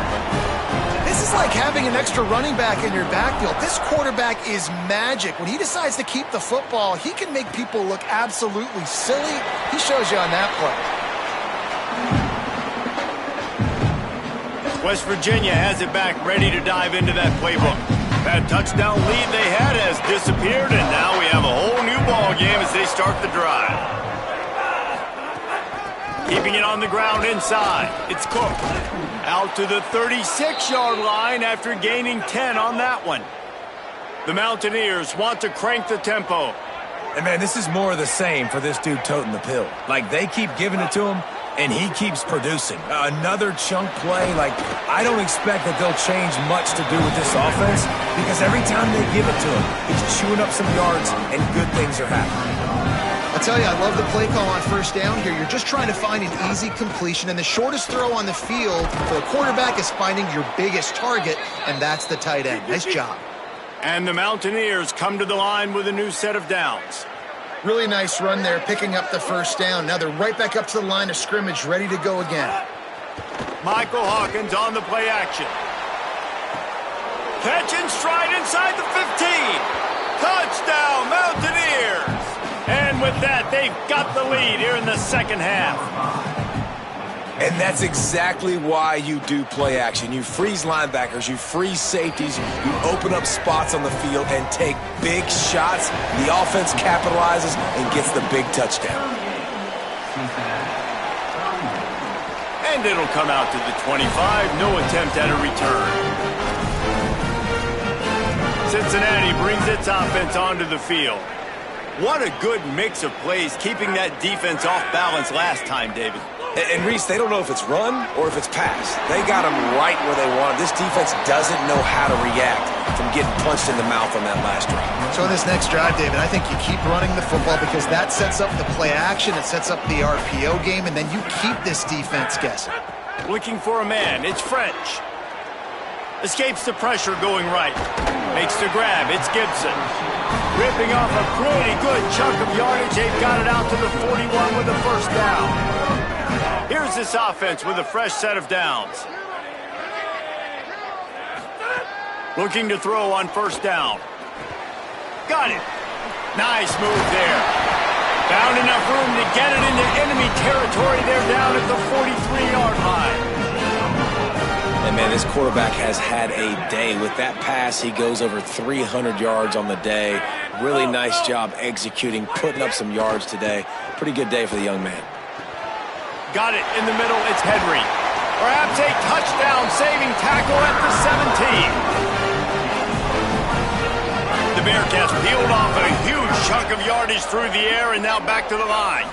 This is like having an extra running back in your backfield. This quarterback is magic. When he decides to keep the football, he can make people look absolutely silly. He shows you on that play. West Virginia has it back, ready to dive into that playbook. That touchdown lead they had has disappeared, and now we have a whole new ball game as they start the drive. Keeping it on the ground inside. It's Cook. Out to the 36-yard line after gaining 10 on that one. The Mountaineers want to crank the tempo. And, man, this is more of the same for this dude toting the pill. Like, they keep giving it to him, and he keeps producing. Another chunk play. Like, I don't expect that they'll change much to do with this offense because every time they give it to him, he's chewing up some yards, and good things are happening. I tell you, I love the play call on first down here. You're just trying to find an easy completion, and the shortest throw on the field for a quarterback is finding your biggest target, and that's the tight end. Nice job. And the Mountaineers come to the line with a new set of downs. Really nice run there, picking up the first down. Now they're right back up to the line of scrimmage, ready to go again. Michael Hawkins on the play action. Catch and stride inside the 15. Touchdown, Mountaineers! And with that, they've got the lead here in the second half. And that's exactly why you do play action. You freeze linebackers, you freeze safeties, you open up spots on the field and take big shots. The offense capitalizes and gets the big touchdown. And it'll come out to the 25. No attempt at a return. Cincinnati brings its offense onto the field. What a good mix of plays, keeping that defense off balance last time, David. And Reese, they don't know if it's run or if it's pass. They got them right where they want them. This defense doesn't know how to react from getting punched in the mouth on that last drive. So in this next drive, David, I think you keep running the football because that sets up the play action, it sets up the RPO game, and then you keep this defense guessing. Looking for a man, it's French. Escapes the pressure going right. Makes the grab, it's Gibson. Ripping off a pretty good chunk of yardage. They've got it out to the 41 with the first down. Here's this offense with a fresh set of downs. Looking to throw on first down. Got it. Nice move there. Found enough room to get it into enemy territory. They're down at the 43-yard line. And, man, this quarterback has had a day. With that pass, he goes over 300 yards on the day. Really nice job executing, putting up some yards today. Pretty good day for the young man. Got it in the middle. It's Henry. Perhaps a touchdown-saving tackle at the 17. The Bearcats peeled off a huge chunk of yardage through the air and now back to the line.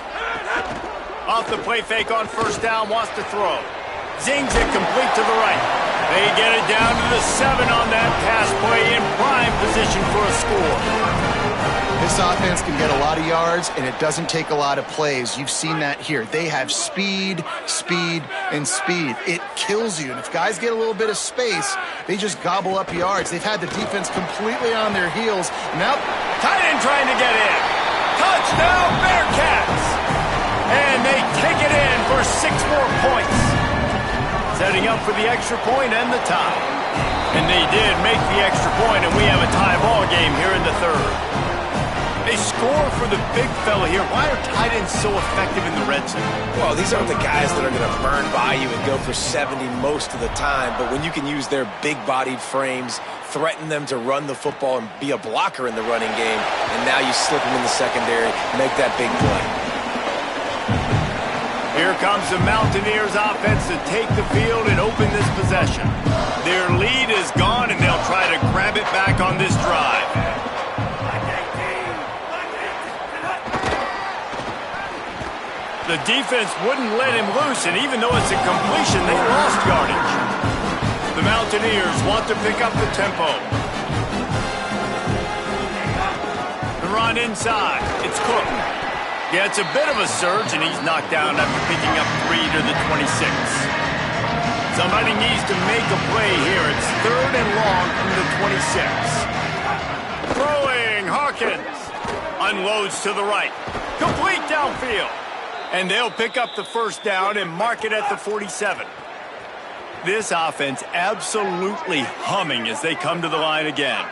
Off the play fake on first down, wants to throw. Zings it complete to the right. They get it down to the 7 on that pass play in prime position for a score. This offense can get a lot of yards, and it doesn't take a lot of plays. You've seen that here. They have speed, speed, and speed. It kills you. And if guys get a little bit of space, they just gobble up yards. They've had the defense completely on their heels. Now, tight end trying to get in. Touchdown, Bearcats! And they take it in for 6 more points. Setting up for the extra point and the tie. And they did make the extra point, and we have a tie ball game here in the 3rd. They score for the big fella here. Why are tight ends so effective in the red zone? Well, these aren't the guys that are going to burn by you and go for 70 most of the time, but when you can use their big-bodied frames, threaten them to run the football and be a blocker in the running game, and now you slip them in the secondary, make that big play. Here comes the Mountaineers offense to take the field and open this possession. Their lead is gone, and they'll try to grab it back on this drive. The defense wouldn't let him loose, and even though it's a completion, they lost yardage. The Mountaineers want to pick up the tempo. The run inside. It's Cook. Yeah, it's a bit of a surge, and he's knocked down after picking up 3 to the 26. Somebody needs to make a play here. It's 3rd and long from the 26. Throwing, Hawkins. Unloads to the right. Complete downfield. And they'll pick up the first down and mark it at the 47. This offense absolutely humming as they come to the line again.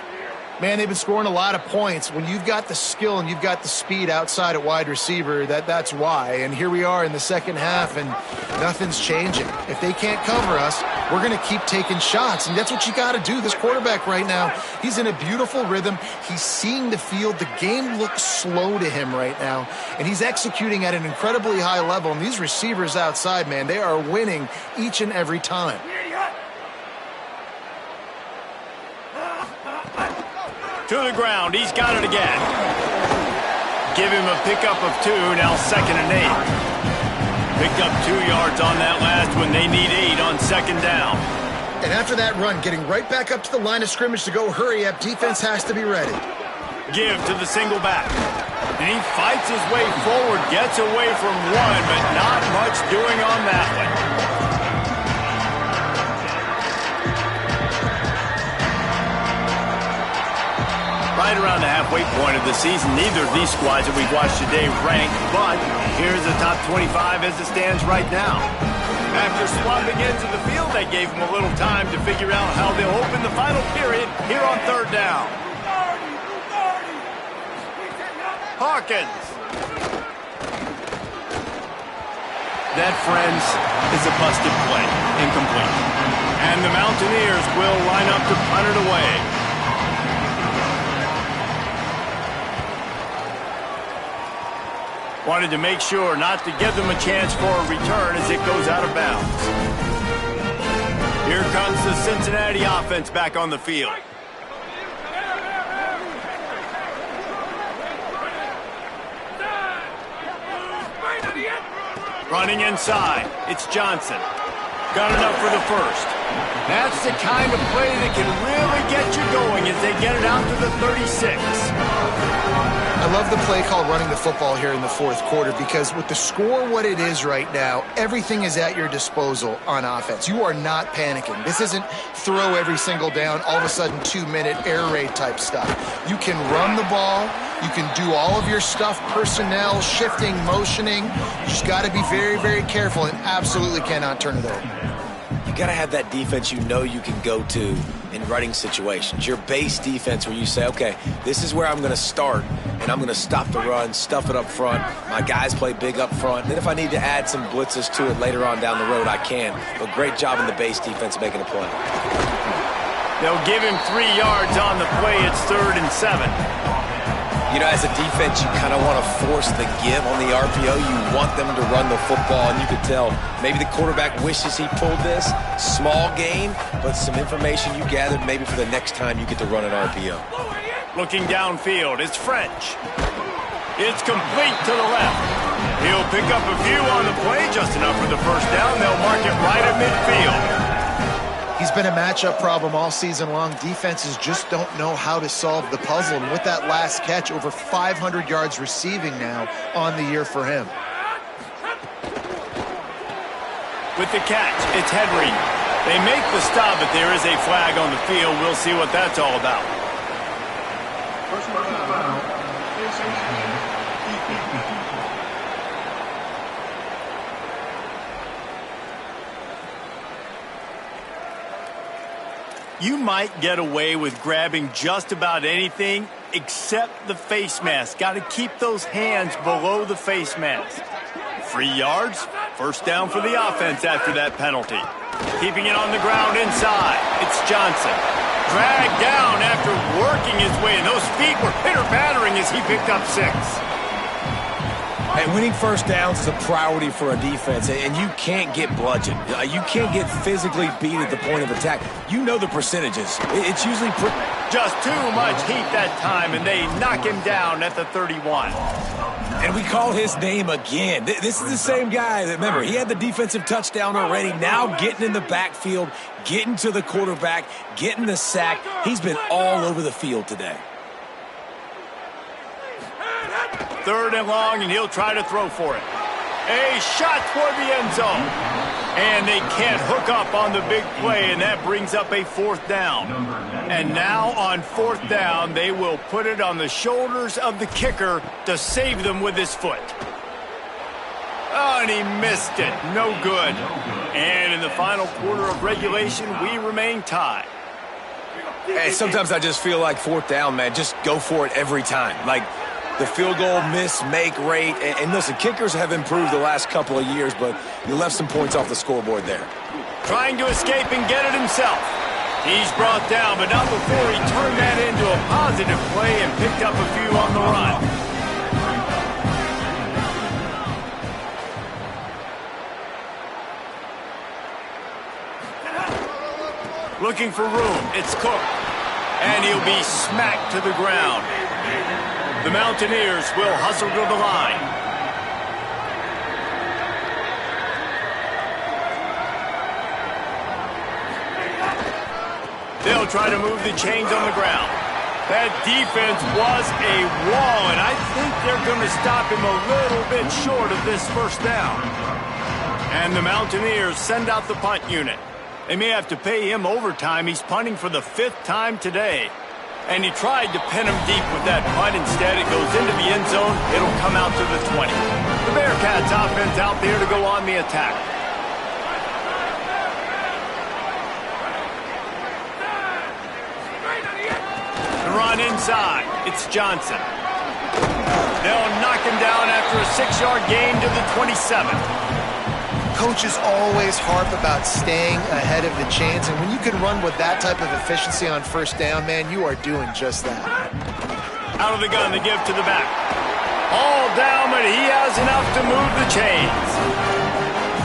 Man, they've been scoring a lot of points. When you've got the skill and you've got the speed outside at wide receiver, that's why. And here we are in the second half, and nothing's changing. If they can't cover us, we're going to keep taking shots, and that's what you got to do. This quarterback right now, he's in a beautiful rhythm. He's seeing the field. The game looks slow to him right now, and he's executing at an incredibly high level. And these receivers outside, man, they are winning each and every time. To the ground, he's got it again. Give him a pickup of 2, now 2nd and 8. Picked up 2 yards on that last one. They need 8 on 2nd down. And after that run, getting right back up to the line of scrimmage to go hurry up, defense has to be ready. Give to the single back. And he fights his way forward, gets away from 1, but not much doing on that one. Right around the halfway point of the season, neither of these squads that we've watched today ranked, but here's the top 25 as it stands right now. After swapping into the field, they gave him a little time to figure out how they'll open the final period here on 3rd down. Hawkins. That, friends, is a busted play. Incomplete. And the Mountaineers will line up to punt it away. Wanted to make sure not to give them a chance for a return as it goes out of bounds. Here comes the Cincinnati offense back on the field. Running inside, it's Johnson. Got enough for the first. That's the kind of play that can really get you going as they get it out to the 36. I love the play called running the football here in the 4th quarter because with the score what it is right now, everything is at your disposal on offense. You are not panicking. This isn't throw every single down, all of a sudden 2-minute air raid type stuff. You can run the ball. You can do all of your stuff, personnel, shifting, motioning. You just got to be very, very careful and absolutely cannot turn it over. You got to have that defense you know you can go to in running situations. Your base defense where you say, okay, this is where I'm going to start, and I'm going to stop the run, stuff it up front. My guys play big up front. And then if I need to add some blitzes to it later on down the road, I can. But great job in the base defense making a play. They'll give him 3 yards on the play. It's 3rd and 7. You know, as a defense, you kind of want to force the give on the RPO. You want them to run the football, and you could tell maybe the quarterback wishes he pulled this. Small gain, but some information you gathered maybe for the next time you get to run an RPO. Looking downfield, it's French. It's complete to the left. He'll pick up a few on the play, just enough for the first down. They'll mark it right at midfield. He's been a matchup problem all season long. Defenses just don't know how to solve the puzzle. And with that last catch, over 500 yards receiving now on the year for him. With the catch, it's Henry. They make the stop, but there is a flag on the field. We'll see what that's all about. You might get away with grabbing just about anything except the face mask. Got to keep those hands below the face mask. 3 yards, first down for the offense after that penalty. Keeping it on the ground inside, it's Johnson. Dragged down after working his way, and those feet were pitter-pattering as he picked up 6. Hey, Winning first downs is a priority for a defense, and you can't get bludgeoned. You can't get physically beat at the point of attack. You know the percentages. It's usually just too much heat that time, and they knock him down at the 31. And we call his name again. This is the same guy that, remember, he had the defensive touchdown already. Now getting in the backfield, getting to the quarterback, getting the sack. He's been all over the field today. 3rd and long, and he'll try to throw for it. A shot toward the end zone. And they can't hook up on the big play, and that brings up a 4th down. And now on 4th down, they will put it on the shoulders of the kicker to save them with his foot. Oh, and he missed it. No good. And in the final quarter of regulation, we remain tied. Hey, sometimes I just feel like 4th down, man, just go for it every time. Like, the field goal miss-make rate. And listen, kickers have improved the last couple of years, but you left some points off the scoreboard there. Trying to escape and get it himself. He's brought down, but not before he turned that into a positive play and picked up a few on the run. Looking for room. It's Cook. And he'll be smacked to the ground. The Mountaineers will hustle to the line. They'll try to move the chains on the ground. That defense was a wall, and I think they're going to stop him a little bit short of this 1st down. And the Mountaineers send out the punt unit. They may have to pay him overtime. He's punting for the 5th time today. And he tried to pin him deep with that punt. Instead, it goes into the end zone. It'll come out to the 20. The Bearcats offense out there to go on the attack. The run inside. It's Johnson. They'll knock him down after a 6-yard gain to the 27. Coaches always harp about staying ahead of the chains, and when you can run with that type of efficiency on 1st down, man, you are doing just that. Out of the gun, the give to the back. All down, but he has enough to move the chains.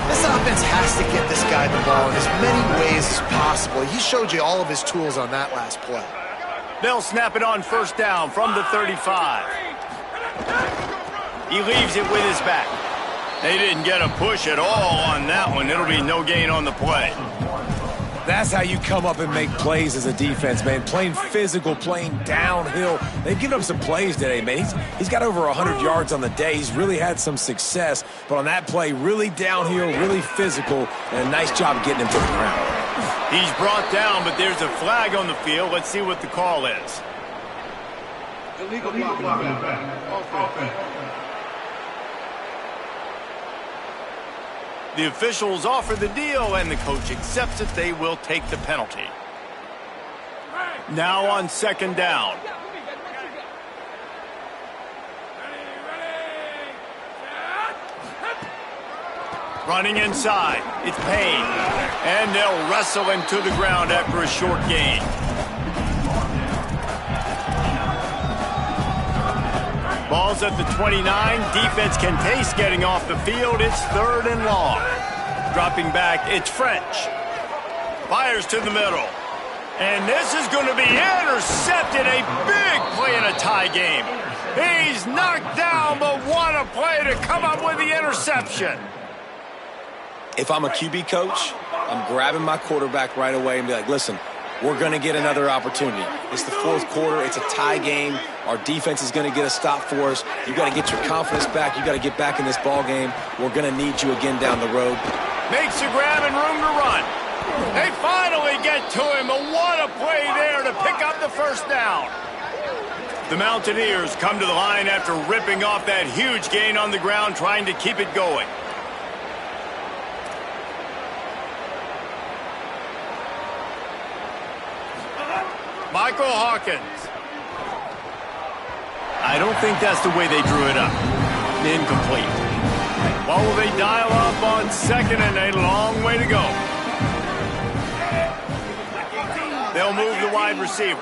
This offense has to get this guy the ball in as many ways as possible. He showed you all of his tools on that last play. They'll snap it on 1st down from the 35. He leaves it with his back. They didn't get a push at all on that one. It'll be no gain on the play. That's how you come up and make plays as a defense, man. Playing physical, playing downhill. They've given up some plays today, man. He's got over 100 yards on the day. He's really had some success. But on that play, really downhill, really physical, and a nice job getting him to the ground. He's brought down, but there's a flag on the field. Let's see what the call is. Illegal block. Offense. The officials offer the deal, and the coach accepts it. They will take the penalty. Now on 2nd down. Running inside. It's Payne. And they'll wrestle him to the ground after a short gain. Ball's at the 29. Defense can taste getting off the field. It's 3rd and long. Dropping back, it's French. Fires to the middle. And this is going to be intercepted. A big play in a tie game. He's knocked down, but what a play to come up with the interception. If I'm a QB coach, I'm grabbing my quarterback right away and be like, listen, we're going to get another opportunity. It's the 4th quarter. It's a tie game. Our defense is going to get a stop for us. You got to get your confidence back. You got to get back in this ball game. We're going to need you again down the road. Makes a grab and room to run. They finally get to him, but what a play there to pick up the 1st down. The Mountaineers come to the line after ripping off that huge gain on the ground, trying to keep it going. Michael Hawkins. I don't think that's the way they drew it up. Incomplete. Well, will they dial up on 2nd and a long way to go? They'll move the wide receiver.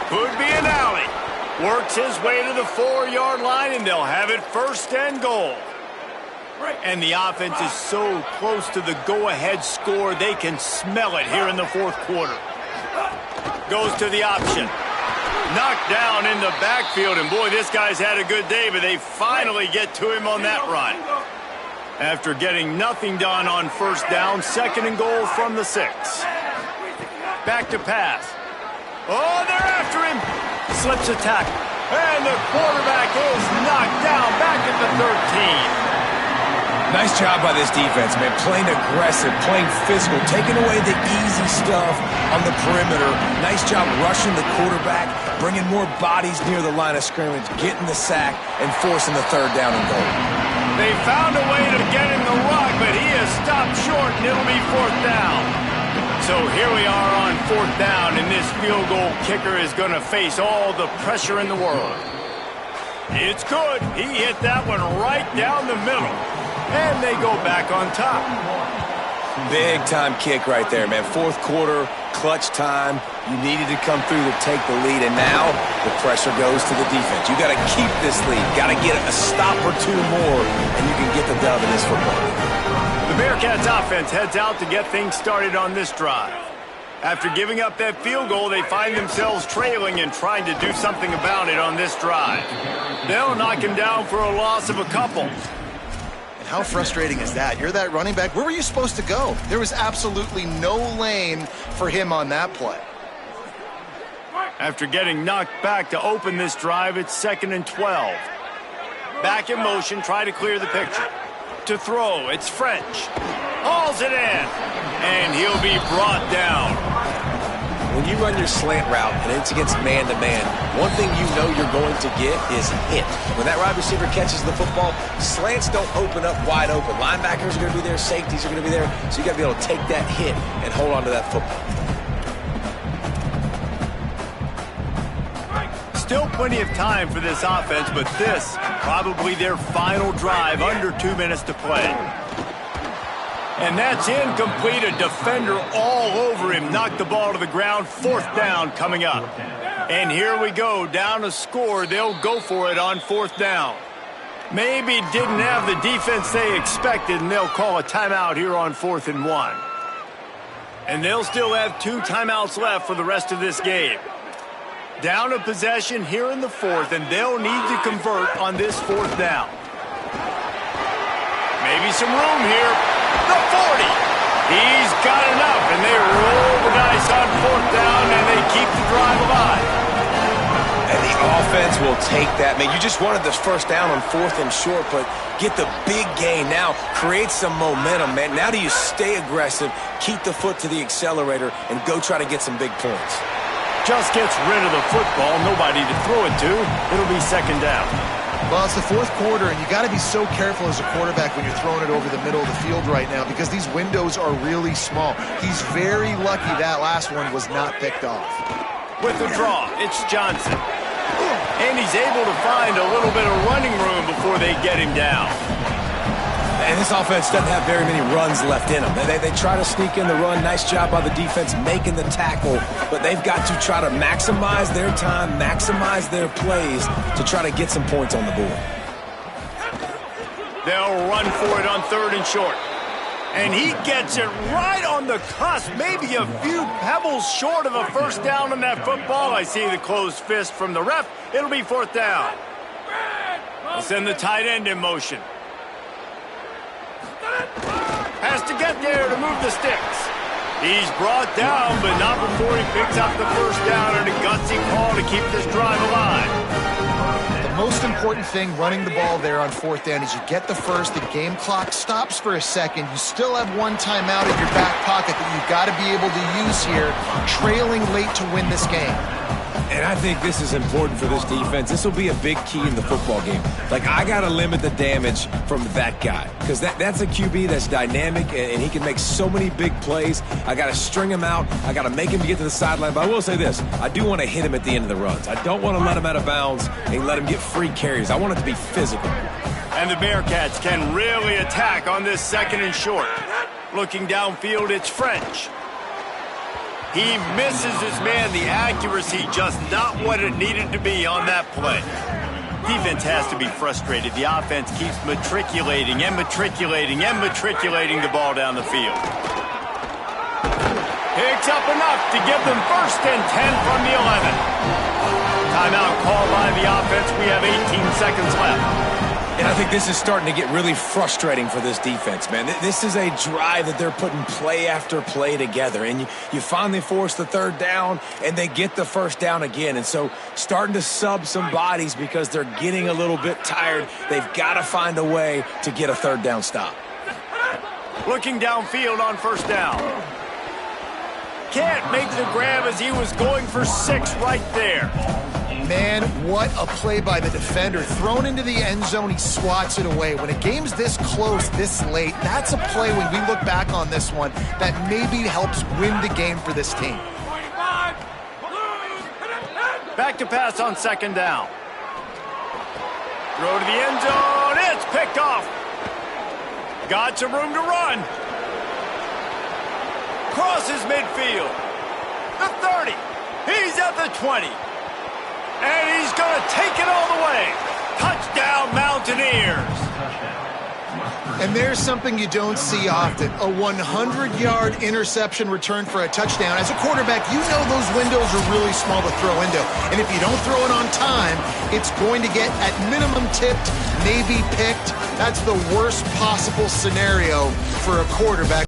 Could be an alley. Works his way to the 4-yard line, and they'll have it 1st and goal. And the offense is so close to the go-ahead score, they can smell it here in the 4th quarter. Goes to the option. Knocked down in the backfield, and boy, this guy's had a good day, but they finally get to him on that run. After getting nothing done on 1st down, 2nd and goal from the 6. Back to pass. Oh, they're after him. Slips a tackle. And the quarterback is knocked down back at the 13. Nice job by this defense, man. Playing aggressive, playing physical, taking away the easy stuff on the perimeter. Nice job rushing the quarterback, bringing more bodies near the line of scrimmage, getting the sack, and forcing the 3rd down and goal. They found a way to get him the rock, but he has stopped short, and it'll be 4th down. So here we are on 4th down, and this field goal kicker is going to face all the pressure in the world. It's good. He hit that one right down the middle. And they go back on top. Big-time kick right there, man. 4th quarter, clutch time. You needed to come through to take the lead, and now the pressure goes to the defense. You got to keep this lead. Got to get a stop or 2 more, and you can get the dub in this football game. The Bearcats offense heads out to get things started on this drive. After giving up that field goal, they find themselves trailing and trying to do something about it on this drive. They'll knock him down for a loss of a couple. How frustrating is that? You're that running back. Where were you supposed to go? There was absolutely no lane for him on that play. After getting knocked back to open this drive, it's 2nd and 12. Back in motion, try to clear the picture. To throw, it's French. Hauls it in, and he'll be brought down. When you run your slant route and it's against man-to-man, one thing you know you're going to get is hit. When that wide receiver catches the football, slants don't open up wide open. Linebackers are going to be there, safeties are going to be there, so you got to be able to take that hit and hold on to that football. Still plenty of time for this offense, but this probably their final drive, under 2 minutes to play. And that's incomplete. A defender all over him. Knocked the ball to the ground. 4th down coming up. And here we go. Down a score. They'll go for it on 4th down. Maybe didn't have the defense they expected, and they'll call a timeout here on 4th and 1. And they'll still have 2 timeouts left for the rest of this game. Down a possession here in the 4th, and they'll need to convert on this 4th down. Maybe some room here. The 40. He's got enough, and they roll the dice on 4th down, and they keep the drive alive. And the offense will take that. Man, you just wanted this 1st down on 4th and short, but get the big gain now. Create some momentum, man. Now do you stay aggressive, keep the foot to the accelerator, and go try to get some big points. Just gets rid of the football. Nobody to throw it to. It'll be 2nd down. Well, it's the 4th quarter, and you got to be so careful as a quarterback when you're throwing it over the middle of the field right now because these windows are really small. He's very lucky that last one was not picked off. With the draw, it's Johnson. And he's able to find a little bit of running room before they get him down. And this offense doesn't have very many runs left in them. They try to sneak in the run. Nice job by the defense making the tackle. But they've got to try to maximize their time, maximize their plays to try to get some points on the board. They'll run for it on 3rd and short. And he gets it right on the cusp. Maybe a few pebbles short of a 1st down on that football. I see the closed fist from the ref. It'll be 4th down. They'll send the tight end in motion. Has to get there to move the sticks. He's brought down, but not before he picks up the 1st down and a gutsy call to keep this drive alive. The most important thing running the ball there on 4th down is you get the 1st, the game clock stops for a second. You still have 1 timeout in your back pocket that you've got to be able to use here, trailing late to win this game. And I think this is important for this defense. This will be a big key in the football game. Like, I got to limit the damage from that guy because that's a QB that's dynamic, and he can make so many big plays. I got to string him out. I got to make him get to the sideline. But I will say this. I do want to hit him at the end of the runs. I don't want to let him out of bounds and let him get free carries. I want it to be physical. And the Bearcats can really attack on this 2nd and short. Looking downfield, it's French. He misses his man. The accuracy just not what it needed to be on that play. Defense has to be frustrated. The offense keeps matriculating and matriculating and matriculating the ball down the field. Picks up enough to give them 1st and 10 from the 11. Timeout called by the offense. We have 18 seconds left. And I think this is starting to get really frustrating for this defense, man. This is a drive that they're putting play after play together. And you finally force the 3rd down, and they get the 1st down again. And so starting to sub some bodies because they're getting a little bit tired. They've got to find a way to get a 3rd down stop. Looking downfield on 1st down. Can't make the grab as he was going for 6 right there. Man, what a play by the defender. Thrown into the end zone, he swats it away. When a game's this close, this late, that's a play when we look back on this one that maybe helps win the game for this team. Back to pass on 2nd down. Throw to the end zone. It's picked off. Got some room to run. Crosses midfield. The 30. He's at the 20. And he's going to take it all the way. Touchdown, Mountaineers. And there's something you don't see often, a 100-yard interception return for a touchdown. As a quarterback, you know those windows are really small to throw into. And if you don't throw it on time, it's going to get at minimum tipped, maybe picked. That's the worst possible scenario for a quarterback.